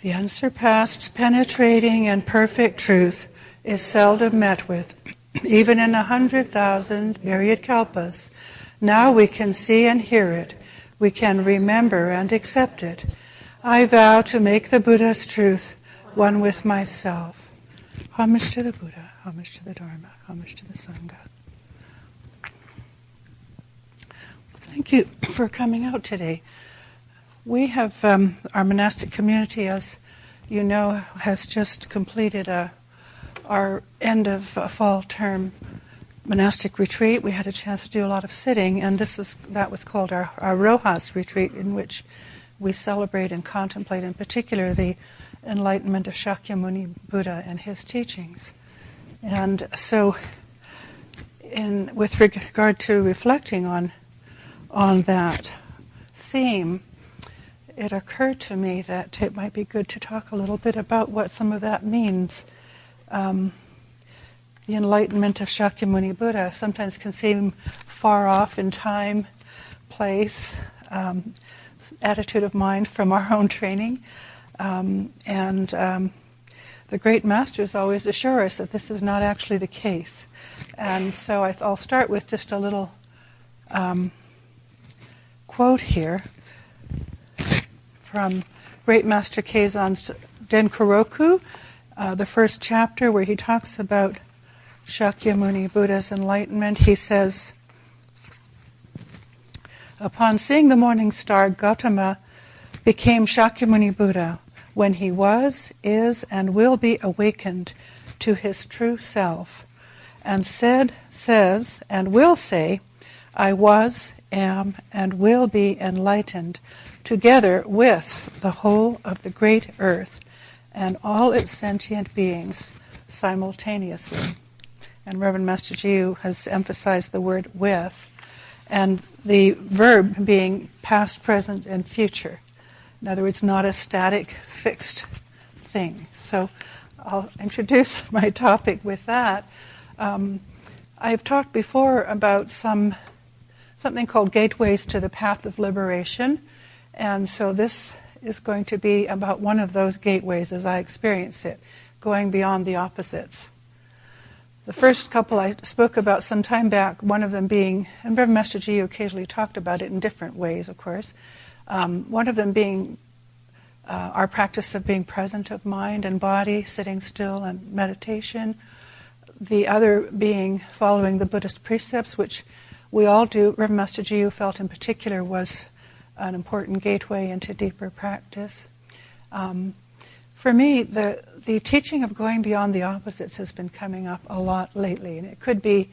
The unsurpassed, penetrating, and perfect truth is seldom met with, even in 100,000 myriad kalpas. Now we can see and hear it. We can remember and accept it. I vow to make the Buddha's truth one with myself. Homage to the Buddha, homage to the Dharma, homage to the Sangha. Thank you for coming out today. We have, our monastic community, as you know, has just completed our end of fall term monastic retreat. We had a chance to do a lot of sitting, and that was called our Rojas retreat, in which we celebrate and contemplate in particular the enlightenment of Shakyamuni Buddha and his teachings. And so with regard to reflecting on that theme, it occurred to me that it might be good to talk a little bit about what some of that means. The enlightenment of Shakyamuni Buddha sometimes can seem far off in time, place, attitude of mind from our own training. The great masters always assure us that this is not actually the case. And so I'll start with just a little quote here from Great Master Keizan's Denkuroku, the first chapter where he talks about Shakyamuni Buddha's enlightenment. He says, upon seeing the morning star, Gautama became Shakyamuni Buddha when he was, is, and will be awakened to his true self, and says, and will say, I was, am, and will be enlightened, together with the whole of the great earth and all its sentient beings simultaneously. And Reverend Master Jiyu has emphasized the word with, and the verb being past, present, and future. In other words, not a static, fixed thing. So I'll introduce my topic with that. I've talked before about something called gateways to the path of liberation. And so this is going to be about one of those gateways as I experience it, going beyond the opposites. The first couple I spoke about some time back, one of them being, and Reverend Master Jiyu occasionally talked about it in different ways, of course, one of them being our practice of being present of mind and body, sitting still and meditation. The other being following the Buddhist precepts, which we all do. Reverend Master Jiyu felt in particular was an important gateway into deeper practice. For me, the teaching of going beyond the opposites has been coming up a lot lately, and it could be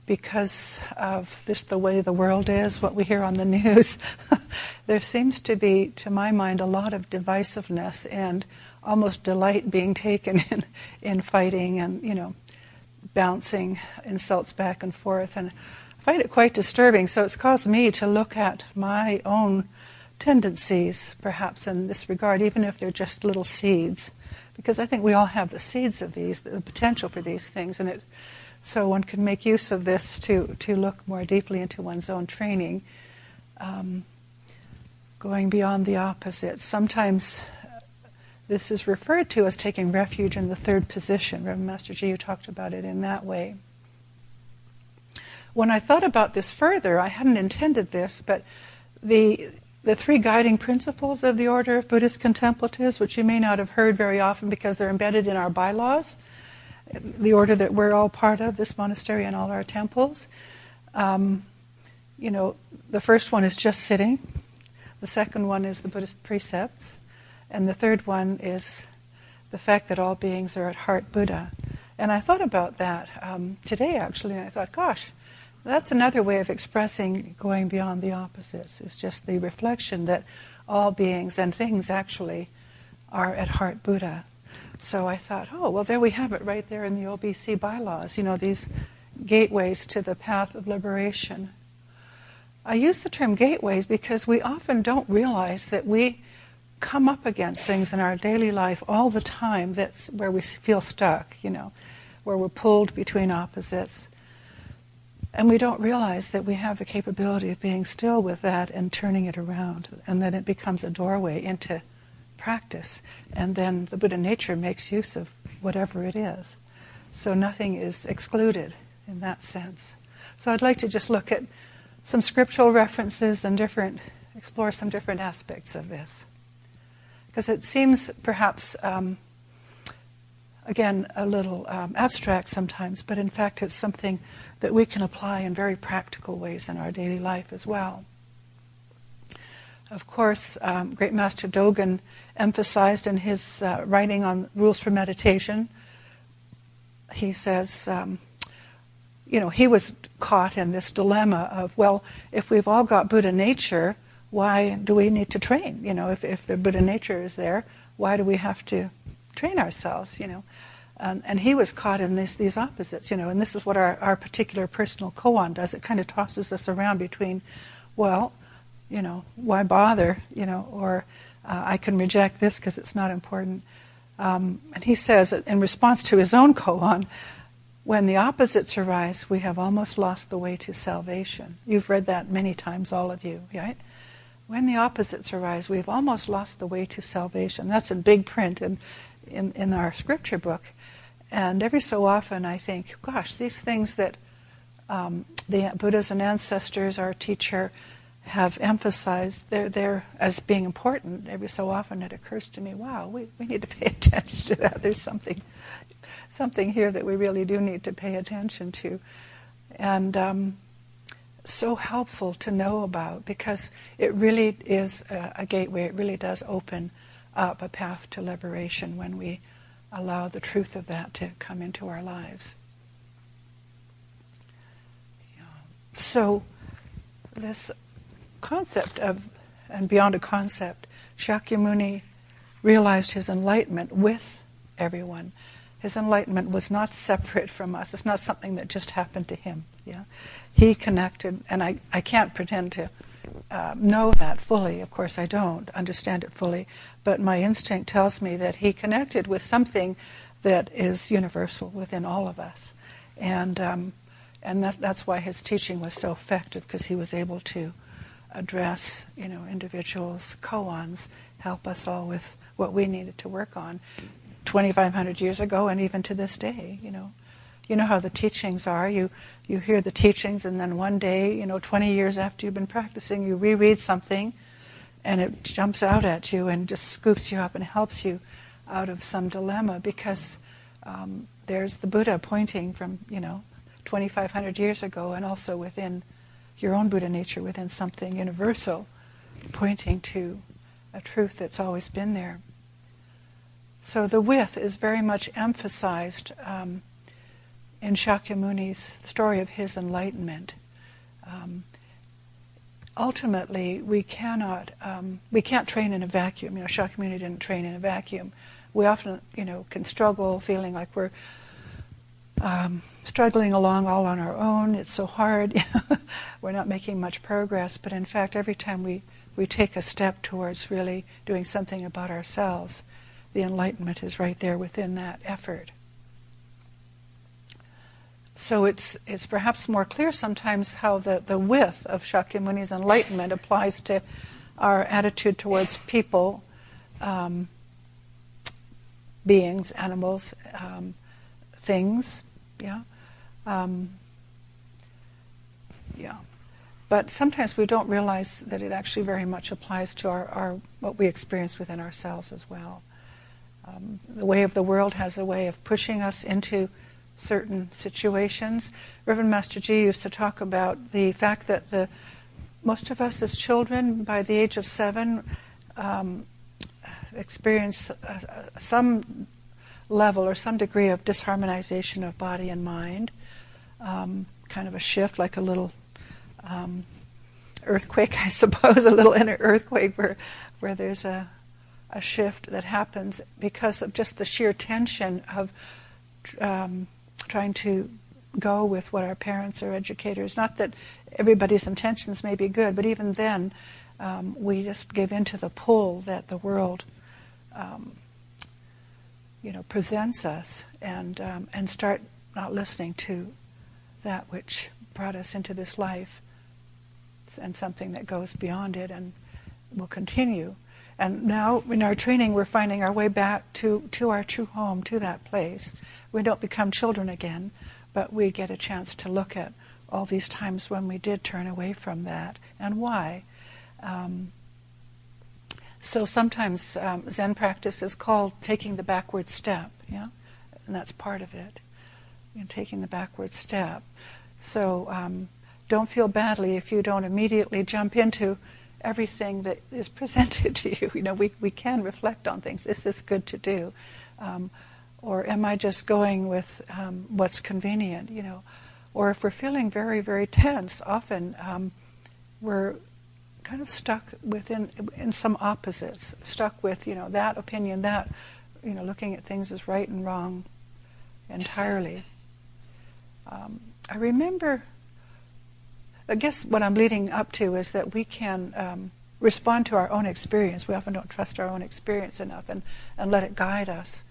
because of just the way the world is, what we hear on the news. There seems to be, to my mind, a lot of divisiveness and almost delight being taken in fighting and, bouncing insults back and forth. And I find it quite disturbing, so it's caused me to look at my own tendencies, perhaps in this regard, even if they're just little seeds, because I think we all have the seeds of these, the potential for these things, and so one can make use of this to look more deeply into one's own training, going beyond the opposites. Sometimes this is referred to as taking refuge in the third position. Reverend Master Jiyu talked about it in that way. When I thought about this further, I hadn't intended this, but the three guiding principles of the Order of Buddhist Contemplatives, which you may not have heard very often because they're embedded in our bylaws, the order that we're all part of, this monastery and all our temples. The first one is just sitting. The second one is the Buddhist precepts. And the third one is the fact that all beings are at heart Buddha. And I thought about that today, actually, and I thought, gosh, that's another way of expressing going beyond the opposites. It's just the reflection that all beings and things actually are at heart Buddha. So I thought, oh, well, there we have it right there in the OBC bylaws, these gateways to the path of liberation. I use the term gateways because we often don't realize that we come up against things in our daily life all the time that's where we feel stuck, where we're pulled between opposites. And we don't realize that we have the capability of being still with that and turning it around, and then it becomes a doorway into practice. And then the Buddha nature makes use of whatever it is. So nothing is excluded in that sense. So I'd like to just look at some scriptural references and explore some different aspects of this. Because it seems perhaps, again, a little abstract sometimes, but in fact it's something that we can apply in very practical ways in our daily life as well. Of course, Great Master Dogen emphasized in his writing on rules for meditation, he says, he was caught in this dilemma of, well, if we've all got Buddha nature, why do we need to train? If the Buddha nature is there, why do we have to train ourselves? And he was caught in these opposites, and this is what our particular personal koan does. It kind of tosses us around between, well, why bother, or I can reject this because it's not important. And he says, in response to his own koan, when the opposites arise, we have almost lost the way to salvation. You've read that many times, all of you, right? When the opposites arise, we've almost lost the way to salvation. That's in big print in our scripture book. And every so often I think, gosh, these things that the Buddhas and ancestors, our teacher, have emphasized, they're as being important. Every so often it occurs to me, wow, we need to pay attention to that. There's something here that we really do need to pay attention to. And so helpful to know about, because it really is a gateway. It really does open up a path to liberation when we allow the truth of that to come into our lives. So this concept of, and beyond a concept, Shakyamuni realized his enlightenment with everyone. His enlightenment was not separate from us. It's not something that just happened to him. Yeah, he connected, and I can't pretend to know that fully. Of course, I don't understand it fully, but my instinct tells me that he connected with something that is universal within all of us, and that's why his teaching was so effective, because he was able to address, individuals' koans, help us all with what we needed to work on 2,500 years ago, and even to this day. You know how the teachings are. You hear the teachings, and then one day, 20 years after you've been practicing, you reread something, and it jumps out at you and just scoops you up and helps you out of some dilemma, because there's the Buddha pointing from 2,500 years ago, and also within your own Buddha nature, within something universal, pointing to a truth that's always been there. So the with is very much emphasized in Shakyamuni's story of his enlightenment. Ultimately, we can't train in a vacuum. Shakyamuni didn't train in a vacuum. We often, can struggle, feeling like we're struggling along all on our own. It's so hard. We're not making much progress. But in fact, every time we take a step towards really doing something about ourselves, the enlightenment is right there within that effort. So it's perhaps more clear sometimes how the width of Shakyamuni's enlightenment applies to our attitude towards people, beings, animals, things. But sometimes we don't realize that it actually very much applies to our what we experience within ourselves as well. The way of the world has a way of pushing us into certain situations. Reverend Master Ji used to talk about the fact that most of us as children, by the age of 7, experience some level or some degree of disharmonization of body and mind, kind of a shift, like a little earthquake, I suppose, a little inner earthquake where there's a shift that happens because of just the sheer tension of trying to go with what our parents or educators, not that everybody's intentions may be good, but even then we just give in to the pull that the world presents us, and start not listening to that which brought us into this life, and something that goes beyond it and will continue. And now in our training we're finding our way back to our true home, to that place. We don't become children again, but we get a chance to look at all these times when we did turn away from that and why. So sometimes Zen practice is called taking the backward step, yeah, and that's part of it, taking the backward step. So don't feel badly if you don't immediately jump into everything that is presented to you. We can reflect on things. Is this good to do? Or am I just going with what's convenient? Or if we're feeling very, very tense, often we're kind of stuck in some opposites, stuck with that opinion, that looking at things as right and wrong entirely. I remember, I guess what I'm leading up to is that we can respond to our own experience. We often don't trust our own experience enough and let it guide us.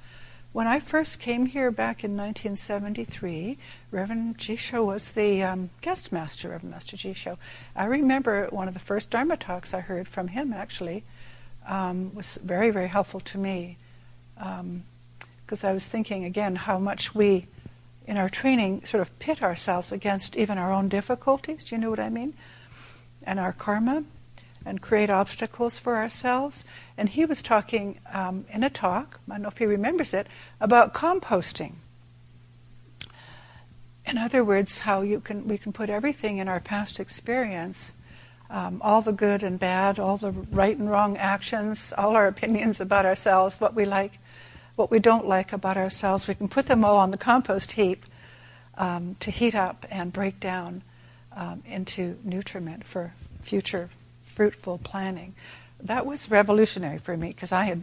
When I first came here back in 1973, Reverend Jisho was the guest master, Reverend Master Jisho. I remember one of the first Dharma talks I heard from him, actually, was very, very helpful to me. Because I was thinking, again, how much we, in our training, sort of pit ourselves against even our own difficulties, do you know what I mean? And our karma, and create obstacles for ourselves. And he was talking in a talk, I don't know if he remembers it, about composting. In other words, how we can put everything in our past experience, all the good and bad, all the right and wrong actions, all our opinions about ourselves, what we like, what we don't like about ourselves, we can put them all on the compost heap to heat up and break down into nutriment for future fruitful planning. That was revolutionary for me because I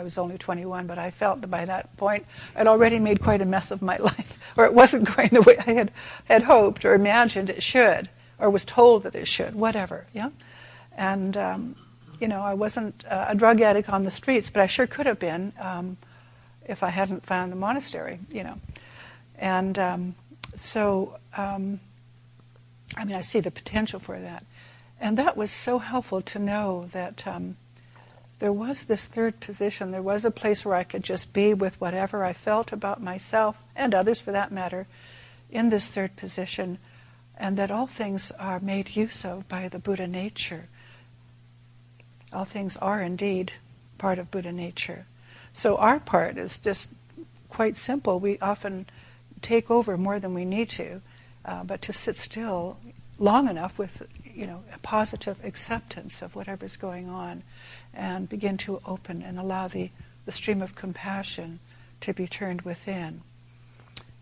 was only 21, but I felt by that point I'd already made quite a mess of my life, or it wasn't going the way I had hoped or imagined it should, or was told that it should, whatever, yeah? And, I wasn't a drug addict on the streets, but I sure could have been if I hadn't found a monastery, And I see the potential for that. And that was so helpful to know that there was this third position. There was a place where I could just be with whatever I felt about myself, and others for that matter, in this third position, and that all things are made use of by the Buddha nature. All things are indeed part of Buddha nature. So our part is just quite simple. We often take over more than we need to, but to sit still long enough with a positive acceptance of whatever's going on, and begin to open and allow the stream of compassion to be turned within.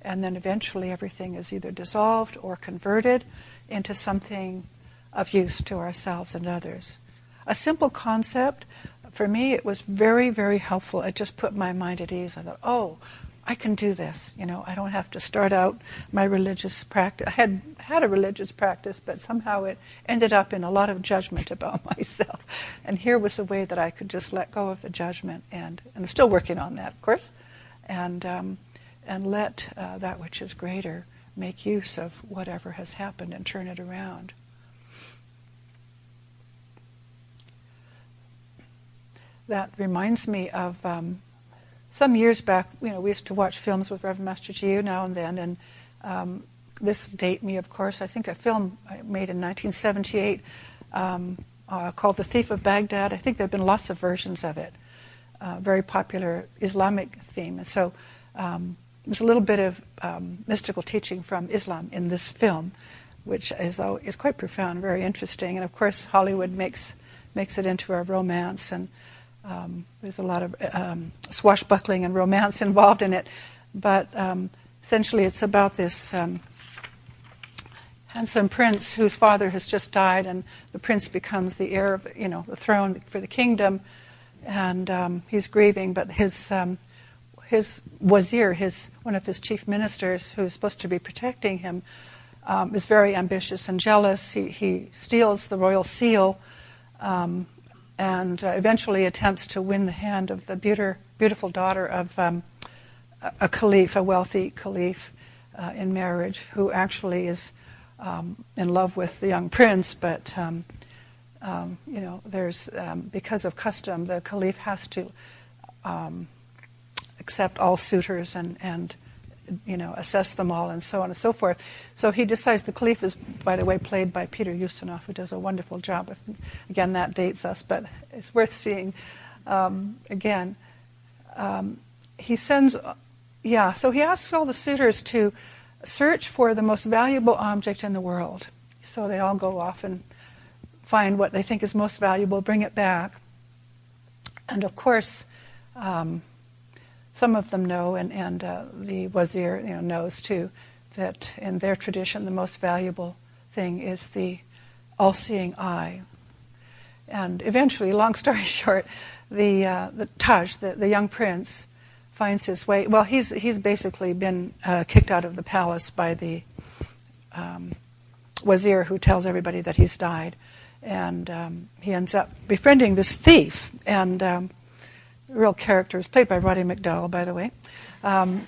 And then eventually everything is either dissolved or converted into something of use to ourselves and others. A simple concept, for me it was very, very helpful. It just put my mind at ease. I thought, oh, I can do this. I don't have to start out my religious practice. I had a religious practice, but somehow it ended up in a lot of judgment about myself. And here was a way that I could just let go of the judgment, and I'm still working on that, of course, and let that which is greater make use of whatever has happened and turn it around. That reminds me of some years back, we used to watch films with Reverend Master Jiu now and then, and this date me, of course. I think a film I made in 1978 called The Thief of Bagdad. I think there have been lots of versions of it, very popular Islamic theme. And so there's a little bit of mystical teaching from Islam in this film, which is quite profound, very interesting. And of course, Hollywood makes it into a romance, and there's a lot of swashbuckling and romance involved in it, but essentially it's about this handsome prince whose father has just died, and the prince becomes the heir of the throne for the kingdom, and he's grieving, but his wazir, one of his chief ministers, who's supposed to be protecting him, is very ambitious and jealous. He steals the royal seal, and eventually attempts to win the hand of the beautiful daughter of a caliph, a wealthy caliph, in marriage, who actually is in love with the young prince, but There's because of custom, the caliph has to accept all suitors and assess them all and so on and so forth. So he decides, the caliph is, by the way, played by Peter Ustinov, who does a wonderful job. Again, that dates us, but it's worth seeing again. He sends, so he asks all the suitors to search for the most valuable object in the world. So they all go off and find what they think is most valuable, bring it back. And of course, some of them know, and the wazir knows too, that in their tradition the most valuable thing is the AllSeeing Eye. And eventually, long story short, the Taj, the young prince, finds his way. Well, he's basically been kicked out of the palace by the wazir, who tells everybody that he's died, and he ends up befriending this thief. And the real character is played by Roddy McDowall, by the way, and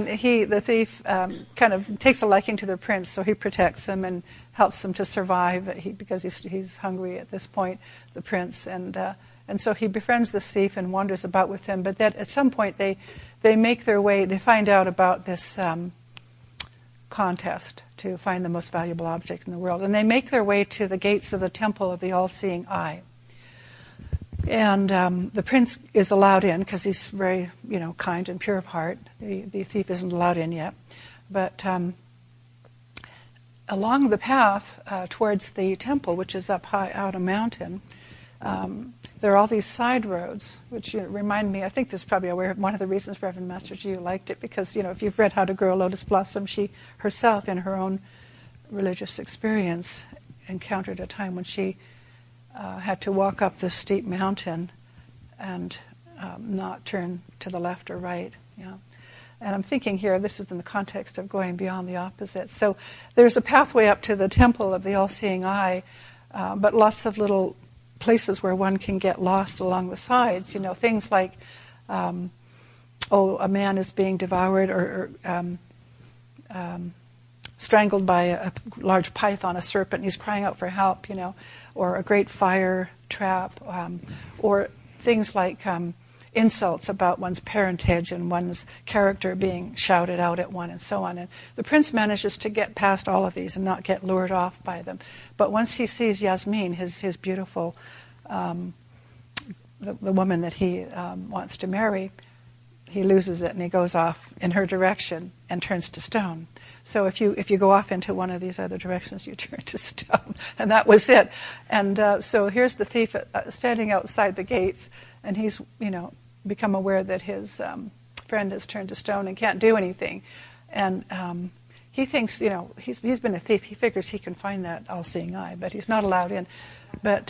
the thief kind of takes a liking to the prince, so he protects him and helps him to survive because he's hungry at this point, the prince, and so he befriends the thief and wanders about with him. But that at some point they make their way. They find out about this contest to find the most valuable object in the world, and they make their way to the gates of the temple of the AllSeeing Eye. And the prince is allowed in because he's very, kind and pure of heart. The thief isn't allowed in yet. But along the path towards the temple, which is up high out a mountain, there are all these side roads, which remind me, I think this is probably one of the reasons Reverend Master G liked it, because, if you've read How to Grow a Lotus Blossom, she herself, in her own religious experience, encountered a time when she had to walk up this steep mountain and not turn to the left or right. And I'm thinking here, this is in the context of going beyond the opposite. So there's a pathway up to the temple of the AllSeeing Eye, but lots of little places where one can get lost along the sides. Things like, a man is being devoured or strangled by a large python, a serpent, he's crying out for help, or a great fire trap, or things like insults about one's parentage and one's character being shouted out at one, and so on. And the prince manages to get past all of these and not get lured off by them. But once he sees Yasmin, his beautiful, the woman that he wants to marry, he loses it and he goes off in her direction and turns to stone. So if you go off into one of these other directions, you turn to stone. And that was it. And so here's the thief standing outside the gates, and he's, become aware that his friend has turned to stone and can't do anything. And he thinks, he's been a thief. He figures he can find that AllSeeing Eye, but he's not allowed in. But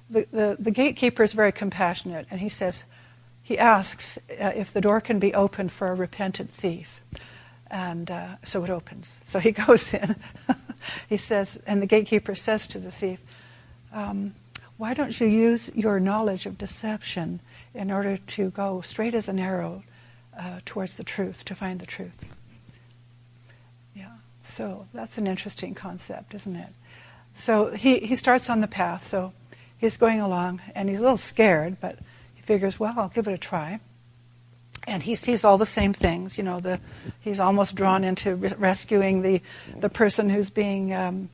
the gatekeeper is very compassionate, and he asks if the door can be opened for a repentant thief. And so it opens. So he goes in. He says, and the gatekeeper says to the thief, why don't you use your knowledge of deception in order to go straight as an arrow towards the truth, to find the truth? Yeah. So that's an interesting concept, isn't it? So he starts on the path. So he's going along, and he's a little scared, but he figures, well, I'll give it a try. And he sees all the same things. He's almost drawn into rescuing the person who's being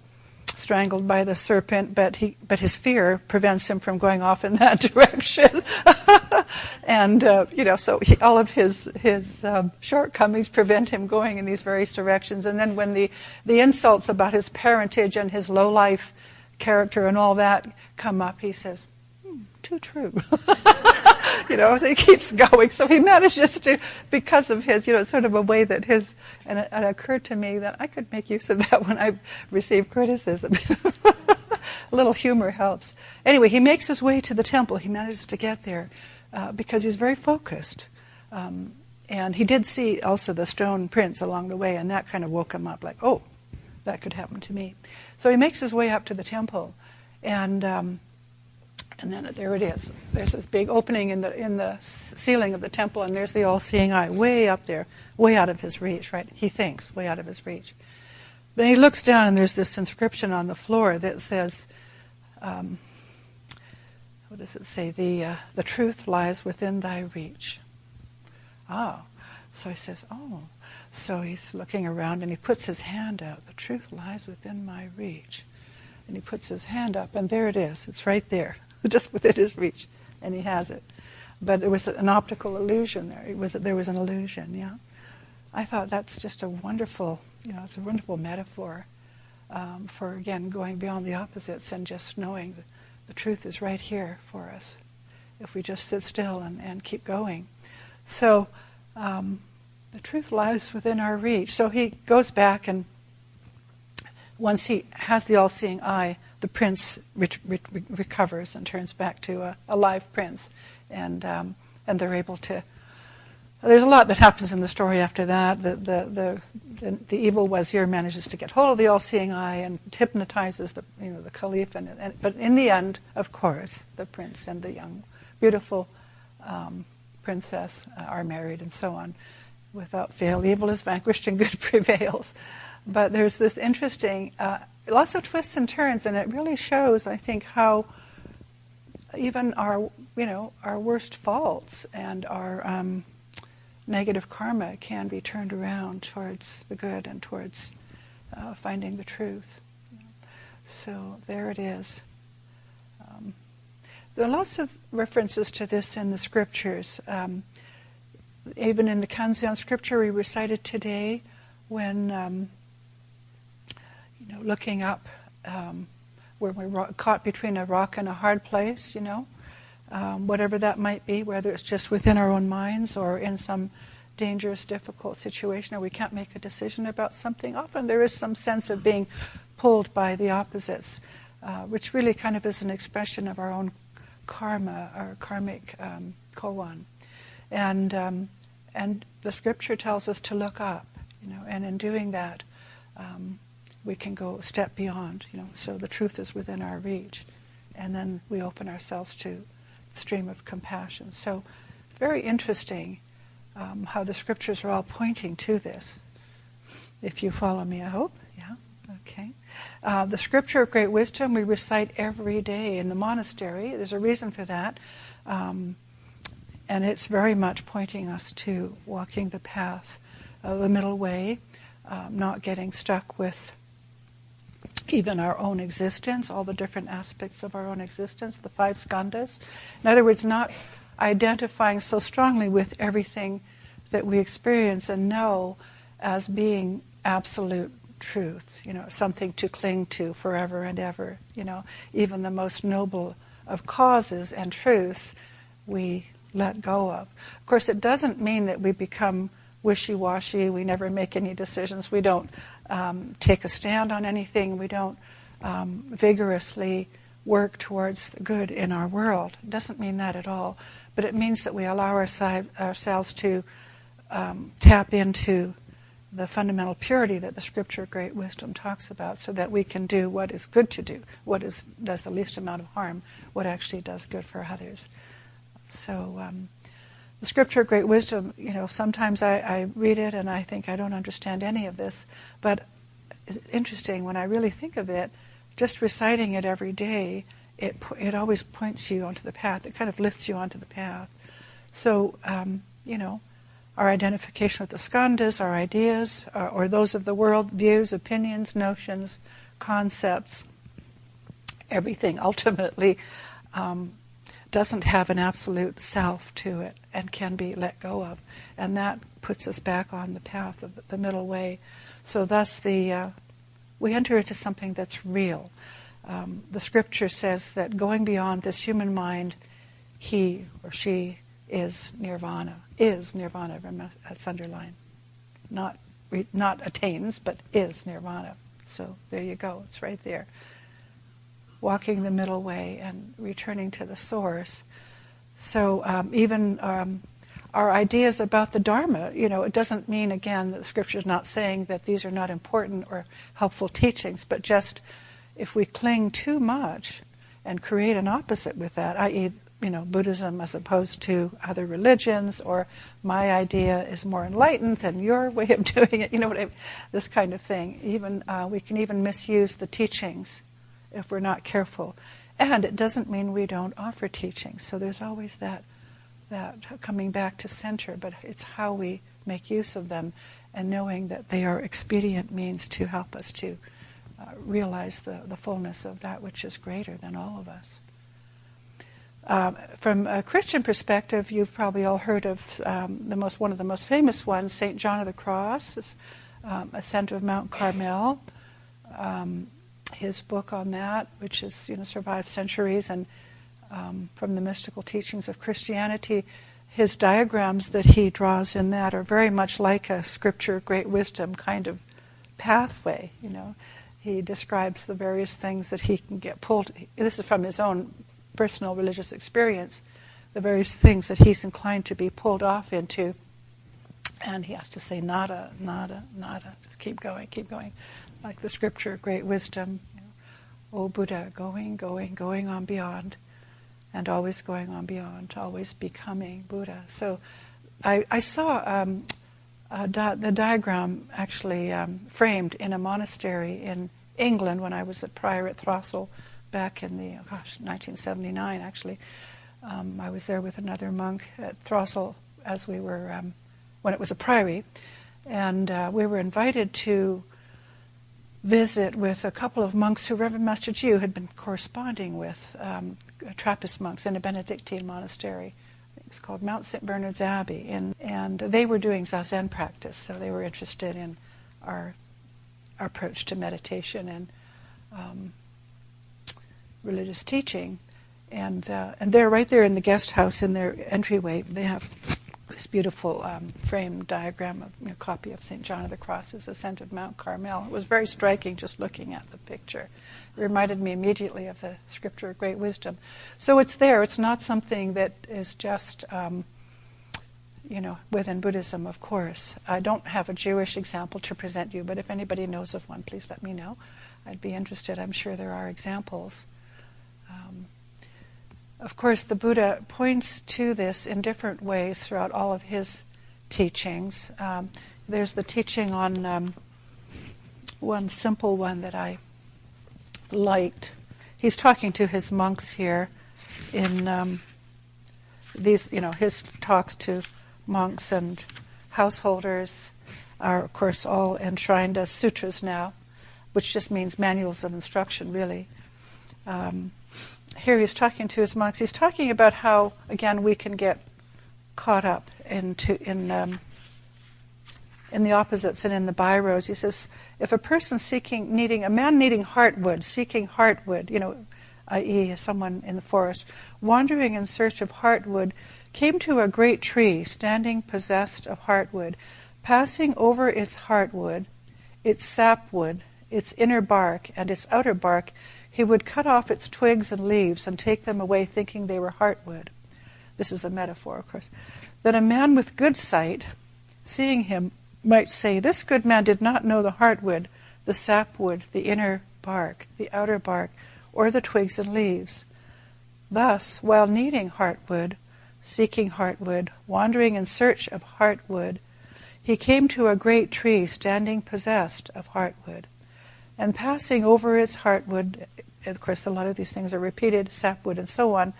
strangled by the serpent, but his fear prevents him from going off in that direction. And so all of his shortcomings prevent him going in these various directions. And then when the insults about his parentage and his low life character and all that come up, he says, too true. So he keeps going. So he manages to, because of his, sort of a way that and it occurred to me that I could make use of that when I receive criticism. A little humor helps. Anyway, he makes his way to the temple. He manages to get there because he's very focused. And he did see also the stone prince along the way, and that kind of woke him up, like, oh, that could happen to me. So he makes his way up to the temple, and then there it is. There's this big opening in the ceiling of the temple, and there's the AllSeeing Eye way up there, way out of his reach, right? He thinks, way out of his reach. But he looks down and there's this inscription on the floor that says, what does it say? The truth lies within thy reach. Oh. So he says, oh. So he's looking around and he puts his hand out. The truth lies within my reach. And he puts his hand up and there it is. It's right there, just within his reach. And he has it. But it was an optical illusion there. There was an illusion, yeah. I thought that's just a wonderful, it's a wonderful metaphor for, again, going beyond the opposites and just knowing that the truth is right here for us if we just sit still and keep going. So the truth lies within our reach. So he goes back, and once he has the all-seeing eye, the prince recovers and turns back to a live prince, and they're able to. There's a lot that happens in the story after that. The evil wazir manages to get hold of the all-seeing eye and hypnotizes the caliph, but in the end, of course, the prince and the young, beautiful princess are married, and so on. Without fail, evil is vanquished and good prevails. But there's this interesting, lots of twists and turns, and it really shows, I think, how even our worst faults and our negative karma can be turned around towards the good and towards finding the truth. So there it is. There are lots of references to this in the scriptures. Even in the Kanzeon scripture we recited today, when looking up, where we're caught between a rock and a hard place, whatever that might be, whether it's just within our own minds or in some dangerous, difficult situation, or we can't make a decision about something. Often there is some sense of being pulled by the opposites, which really kind of is an expression of our own karma, our karmic koan. And the scripture tells us to look up, and in doing that, we can go a step beyond, so the truth is within our reach. And then we open ourselves to the stream of compassion. So very interesting how the scriptures are all pointing to this. If you follow me, I hope. Yeah, okay. The scripture of great wisdom we recite every day in the monastery. There's a reason for that. And it's very much pointing us to walking the path, the middle way, not getting stuck with even our own existence, all the different aspects of our own existence, the 5 skandhas. In other words, not identifying so strongly with everything that we experience and know as being absolute truth, something to cling to forever and ever. Even the most noble of causes and truths we let go of. Of course, it doesn't mean that we become wishy-washy, we never make any decisions, we don't take a stand on anything, we don't vigorously work towards the good in our world. It doesn't mean that at all, but it means that we allow ourselves to tap into the fundamental purity that the scripture of great wisdom talks about, so that we can do what is good to do, what does the least amount of harm, what actually does good for others. So the scripture of great wisdom, sometimes I read it and I think I don't understand any of this, but it's interesting when I really think of it, just reciting it every day, it always points you onto the path. It kind of lifts you onto the path. So, our identification with the skandhas, our ideas, or those of the world, views, opinions, notions, concepts, everything ultimately doesn't have an absolute self to it and can be let go of. And that puts us back on the path of the middle way. So thus we enter into something that's real. The scripture says that going beyond this human mind, he or she is nirvana. Is nirvana, that's underlined. Not attains, but is nirvana. So there you go, it's right there. Walking the middle way and returning to the source. So even our ideas about the Dharma, it doesn't mean, again, that the scripture is not saying that these are not important or helpful teachings, but just if we cling too much and create an opposite with that, i.e., Buddhism as opposed to other religions, or my idea is more enlightened than your way of doing it, this kind of thing. Even we can even misuse the teachings if we're not careful. And it doesn't mean we don't offer teachings. So there's always that coming back to center, but it's how we make use of them and knowing that they are expedient means to help us to realize the fullness of that which is greater than all of us. From a Christian perspective, you've probably all heard of one of the most famous ones, St. John of the Cross, Ascent of Mount Carmel. His book on that, which has survived centuries, and from the mystical teachings of Christianity, his diagrams that he draws in that are very much like a scripture, great wisdom kind of pathway. He describes the various things that he can get pulled. This is from his own personal religious experience, the various things that he's inclined to be pulled off into, and he has to say nada, nada, nada. Just keep going, like the scripture, great wisdom. O Buddha, going on beyond, and always going on beyond, always becoming Buddha. So I saw the diagram actually framed in a monastery in England when I was a prior at Throstle back in 1979 actually. I was there with another monk at Throstle as we were, when it was a priory, and we were invited to visit with a couple of monks who Reverend Master Jiu had been corresponding with, Trappist monks in a Benedictine monastery. I think it's called Mount St. Bernard's Abbey, and they were doing Zazen practice, so they were interested in our approach to meditation and religious teaching. And they're right there in the guest house in their entryway. They have this beautiful framed diagram of copy of St. John of the Cross's Ascent of Mount Carmel. It was very striking just looking at the picture. It reminded me immediately of the scripture of great wisdom. So it's there. It's not something that is just within Buddhism, of course. I don't have a Jewish example to present you, but if anybody knows of one, please let me know. I'd be interested. I'm sure there are examples. Of course, the Buddha points to this in different ways throughout all of his teachings. There's the teaching on one simple one that I liked. He's talking to his monks here in these, his talks to monks and householders are, of course, all enshrined as sutras now, which just means manuals of instruction, really. Here he's talking to his monks. He's talking about how, again, we can get caught up in the opposites and in the byroads. He says, if a person needing heartwood, seeking heartwood, i.e. someone in the forest, wandering in search of heartwood, came to a great tree, standing possessed of heartwood, passing over its heartwood, its sapwood, its inner bark, and its outer bark, he would cut off its twigs and leaves and take them away thinking they were heartwood. This is a metaphor, of course. Then a man with good sight, seeing him, might say, this good man did not know the heartwood, the sapwood, the inner bark, the outer bark, or the twigs and leaves. Thus, while needing heartwood, seeking heartwood, wandering in search of heartwood, he came to a great tree standing possessed of heartwood. And passing over its heartwood, of course a lot of these things are repeated, sapwood and so on,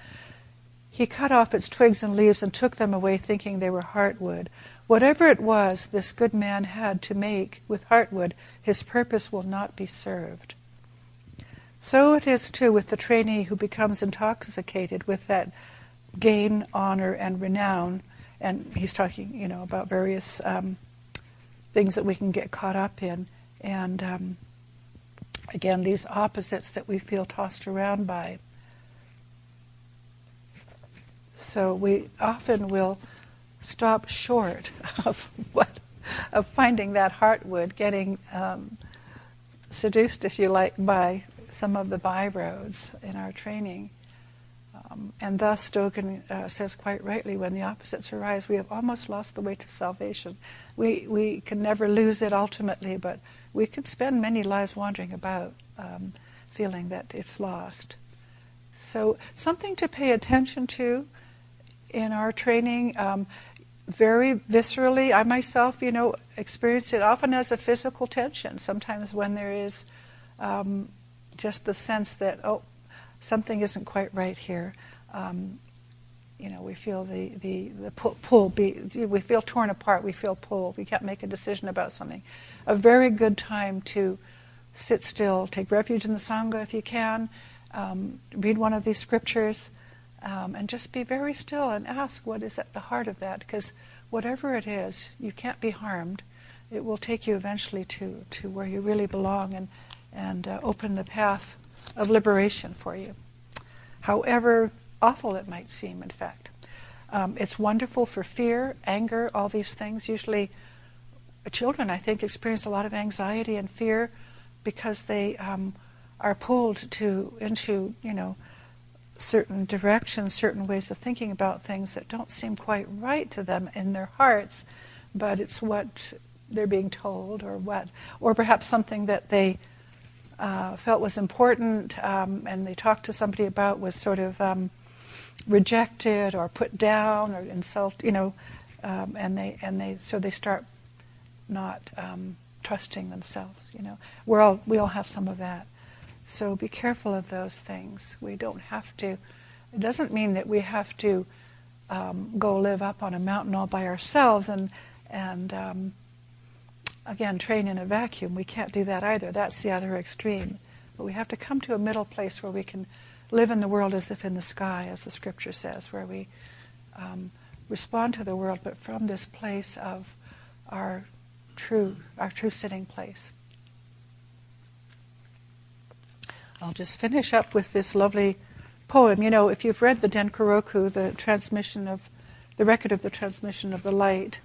he cut off its twigs and leaves and took them away thinking they were heartwood. Whatever it was this good man had to make with heartwood, his purpose will not be served. So it is too with the trainee who becomes intoxicated with that gain, honor, and renown. And he's talking, about various things that we can get caught up in. And again, these opposites that we feel tossed around by. So we often will stop short of finding that heartwood, getting seduced, if you like, by some of the byroads in our training. And thus, Dogen says quite rightly, when the opposites arise, we have almost lost the way to salvation. We can never lose it ultimately, but we could spend many lives wandering about, feeling that it's lost. So something to pay attention to in our training, very viscerally. I myself, experience it often as a physical tension. Sometimes when there is just the sense that, something isn't quite right here. We feel the pull. We feel torn apart. We feel pulled. We can't make a decision about something. A very good time to sit still, take refuge in the Sangha if you can, read one of these scriptures, and just be very still and ask what is at the heart of that. Because whatever it is, you can't be harmed. It will take you eventually to where you really belong and open the path of liberation for you. However awful it might seem, in fact. It's wonderful for fear, anger, all these things. Usually children, I think, experience a lot of anxiety and fear because they are pulled into certain directions, certain ways of thinking about things that don't seem quite right to them in their hearts, but it's what they're being told, or perhaps something that they felt was important and they talked to somebody about was sort of rejected or put down or insult, and they start not trusting themselves. We all have some of that. So be careful of those things. We don't have to. It doesn't mean that we have to go live up on a mountain all by ourselves and again train in a vacuum. We can't do that either. That's the other extreme. But we have to come to a middle place where we can live in the world as if in the sky, as the scripture says, where we respond to the world, but from this place of our true sitting place. I'll just finish up with this lovely poem. If you've read the Denkaroku, the record of the transmission of the light,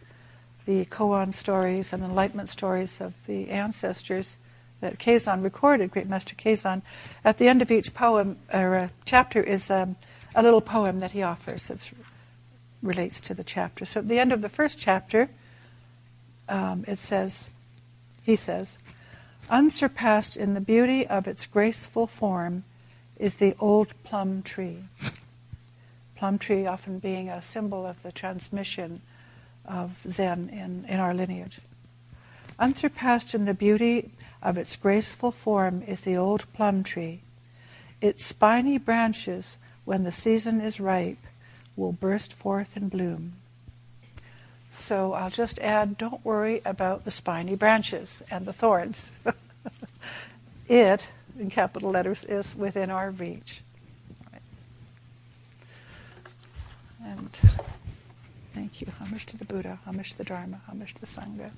the koan stories and enlightenment stories of the ancestors that Keizan recorded, Great Master Keizan, at the end of each poem or chapter is a little poem that he offers that relates to the chapter. So at the end of the first chapter, he says, "Unsurpassed in the beauty of its graceful form is the old plum tree." Plum tree often being a symbol of the transmission of Zen in our lineage. "Unsurpassed in the beauty of its graceful form is the old plum tree. Its spiny branches, when the season is ripe, will burst forth in bloom." So I'll just add, don't worry about the spiny branches and the thorns. It, in capital letters, is within our reach. Right. And thank you. Homage to the Buddha, homage to the Dharma, homage to the Sangha.